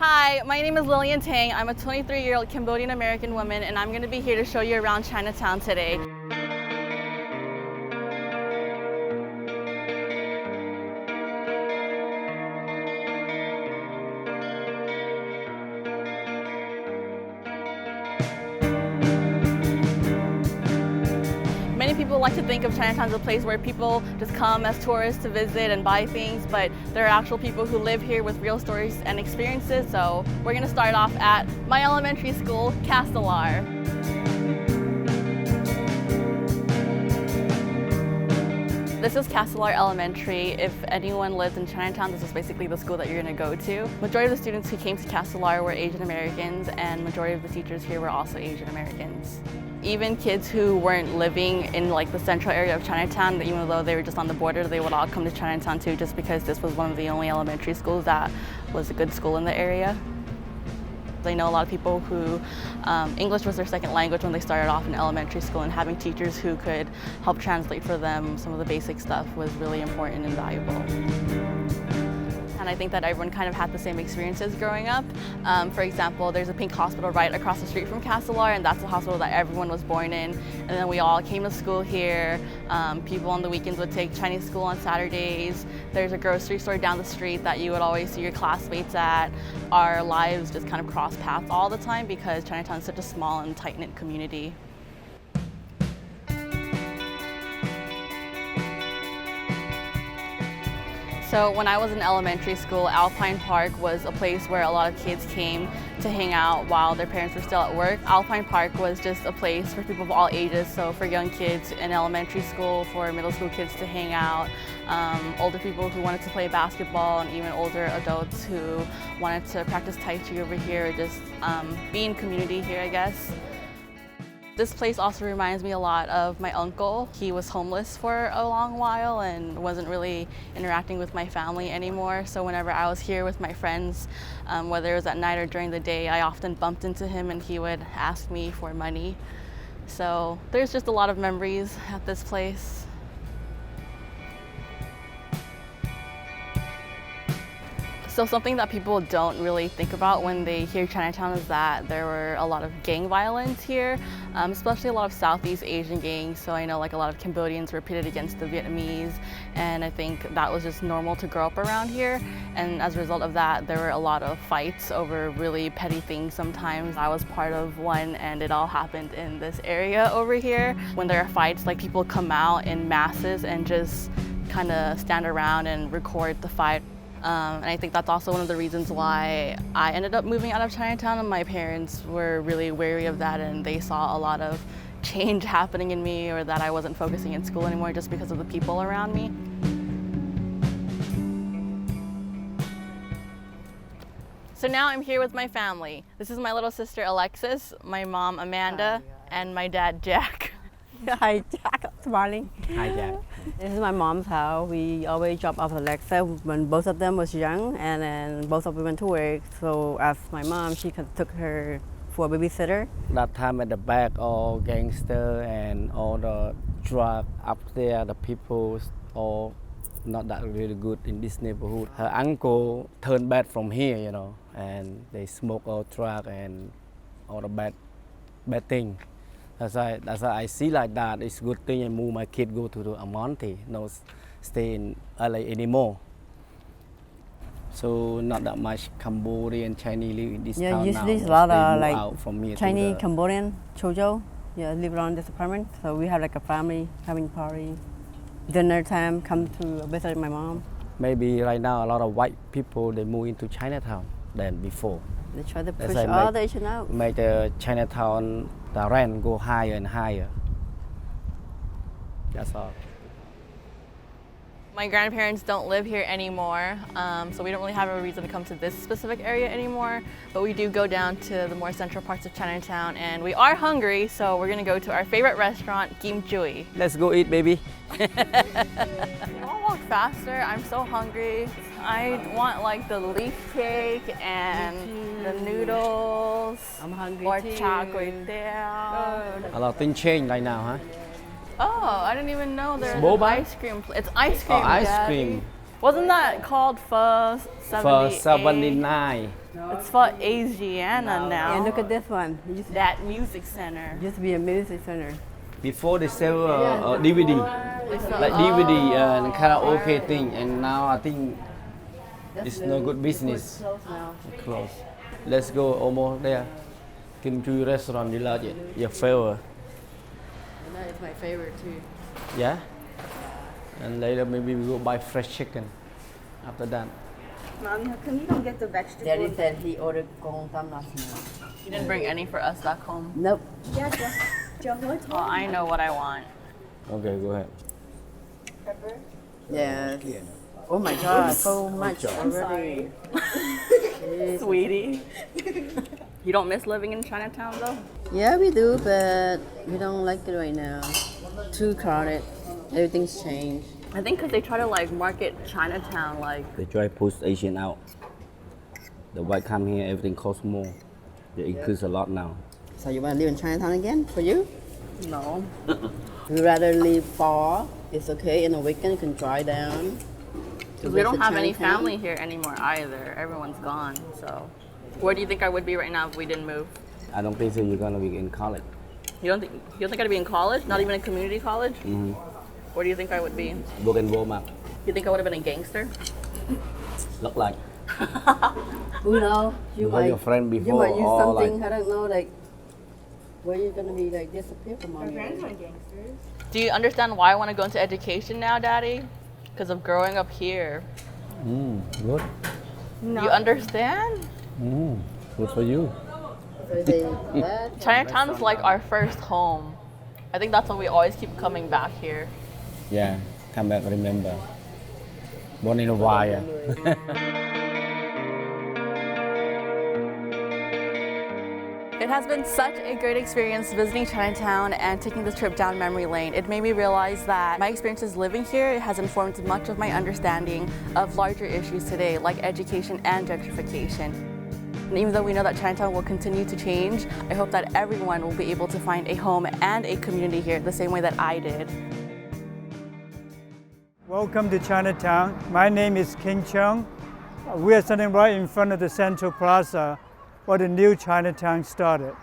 Hi, my name is Lillian Tang. I'm a 23-year-old Cambodian American woman, and I'm going to be here to show you around Chinatown today. Many people like to think of Chinatown as a place where people just come as tourists to visit and buy things, but there are actual people who live here with real stories and experiences. So we're going to start off at my elementary school, Castelar. This is Castelar Elementary. If anyone lives in Chinatown, this is basically the school that you're going to go to. Majority of the students who came to Castelar were Asian Americans, and majority of the teachers here were also Asian Americans. Even kids who weren't living in like the central area of Chinatown, even though they were just on the border, they would all come to Chinatown too, just because this was one of the only elementary schools that was a good school in the area. I know a lot of people who English was their second language when they started off in elementary school, and having teachers who could help translate for them some of the basic stuff was really important and valuable. And I think that everyone kind of had the same experiences growing up. For example, there's a pink hospital right across the street from Castelar, and that's the hospital that everyone was born in. And then we all came to school here. People on the weekends would take Chinese school on Saturdays. There's a grocery store down the street that you would always see your classmates at. Our lives just kind of cross paths all the time because Chinatown is such a small and tight-knit community. So when I was in elementary school, Alpine Park was a place where a lot of kids came to hang out while their parents were still at work. Alpine Park was just a place for people of all ages, so for young kids in elementary school, for middle school kids to hang out, older people who wanted to play basketball, and even older adults who wanted to practice Tai Chi over here, or just be in community here, I guess. This place also reminds me a lot of my uncle. He was homeless for a long while and wasn't really interacting with my family anymore. So whenever I was here with my friends, whether it was at night or during the day, I often bumped into him and he would ask me for money. So there's just a lot of memories at this place. So something that people don't really think about when they hear Chinatown is that there were a lot of gang violence here, especially a lot of Southeast Asian gangs. So I know like a lot of Cambodians were pitted against the Vietnamese, and I think that was just normal to grow up around here. And as a result of that, there were a lot of fights over really petty things sometimes. I was part of one, and it all happened in this area over here. When there are fights, like people come out in masses and just kind of stand around and record the fight. And I think that's also one of the reasons why I ended up moving out of Chinatown, and my parents were really wary of that, and they saw a lot of change happening in me, or that I wasn't focusing in school anymore just because of the people around me. So now I'm here with my family. This is my little sister Alexis, my mom Amanda, and my dad Jack. Hi, Jack. Smiling. Hi, Jack. This is my mom's house. We always drop off Alexa when both of them was young, and then both of them went to work. So as my mom, she took her for a babysitter. That time at the back, all gangster and all the drug up there, the people all not that really good in this neighborhood. Her uncle turned bad from here, you know, and they smoke all drug and all the bad thing. That's why I see like that. It's a good thing I move my kid go to the Amonte, not stay in LA anymore. So not that much Cambodian Chinese live in this town now. Usually a lot of like like from here Chinese, to Cambodian, Chojo, live around this apartment. So we have like a family having party. Dinner time, come to visit my mom. Maybe right now a lot of white people they move into Chinatown than before. They try to That's push why all the Asian out. Make the Chinatown, the rent go higher and higher. That's all. My grandparents don't live here anymore, so we don't really have a reason to come to this specific area anymore, but we do go down to the more central parts of Chinatown, and we are hungry, so we're gonna go to our favorite restaurant, Kim Chui. Let's go eat, baby. I'll walk faster, I'm so hungry. I want like the leaf cake and the noodles. I'm hungry or too. char kway teow. A lot of things change right now, huh? Oh, I didn't even know there's an Boba? ice cream. It's ice cream. Oh, ice Daddy. cream. Wasn't that called pho 78? For 79. It's for Asiana now. And look at this one. It used, That music center. used to be a music center. Before they sell DVD, like DVD and karaoke thing, and now I think it's no good business. Close now. Close. Let's go almost there. Kim Chui restaurant, you like it? Your favorite? And that is my favorite too. Yeah? And later maybe we go buy fresh chicken after that. Mom, how come you don't get the vegetables? Daddy said he ordered gong tam last night. You didn't bring any for us back home. Nope. Yeah, Jehovah Well, I know what I want. Okay, go ahead. pepper. Yes. Oh my God, so much already. Sweetie. You don't miss living in Chinatown though? Yeah, we do, but we don't like it right now. Too crowded. Everything's changed. I think because they try to like market Chinatown like They try to push Asian out. The white come here, everything costs more. They increase a lot now. So you want to live in Chinatown again? For you? no. You rather live far? It's okay. In the weekend, you can drive down. Because we don't visit have any Chinatown. family here anymore either. Everyone's gone. So where do you think I would be right now if we didn't move? I don't think so you're gonna be in college. You don't think I'd be in college? Not even a community college? Mm-hmm. Where do you think I would be? Work in Walmart. You think I would have been a gangster? Look like. Who knows? You had your friend You before, might use or something, like- I don't know, like, where you're going to be, like, disappear from all My your friends aren't gangsters. Do you understand why I want to go into education now, Daddy? Because of growing up here. Good. You understand? Good for you. So they, that, Chinatown is like our first home. I think that's why we always keep coming back here. Yeah, come back, remember. Born in a while. It has been such a great experience visiting Chinatown and taking this trip down memory lane. It made me realize that my experiences living here has informed much of my understanding of larger issues today, like education and gentrification. And even though we know that Chinatown will continue to change, I hope that everyone will be able to find a home and a community here the same way that I did. Welcome to Chinatown. My name is King Chung. We are standing right in front of the Central Plaza where the new Chinatown started.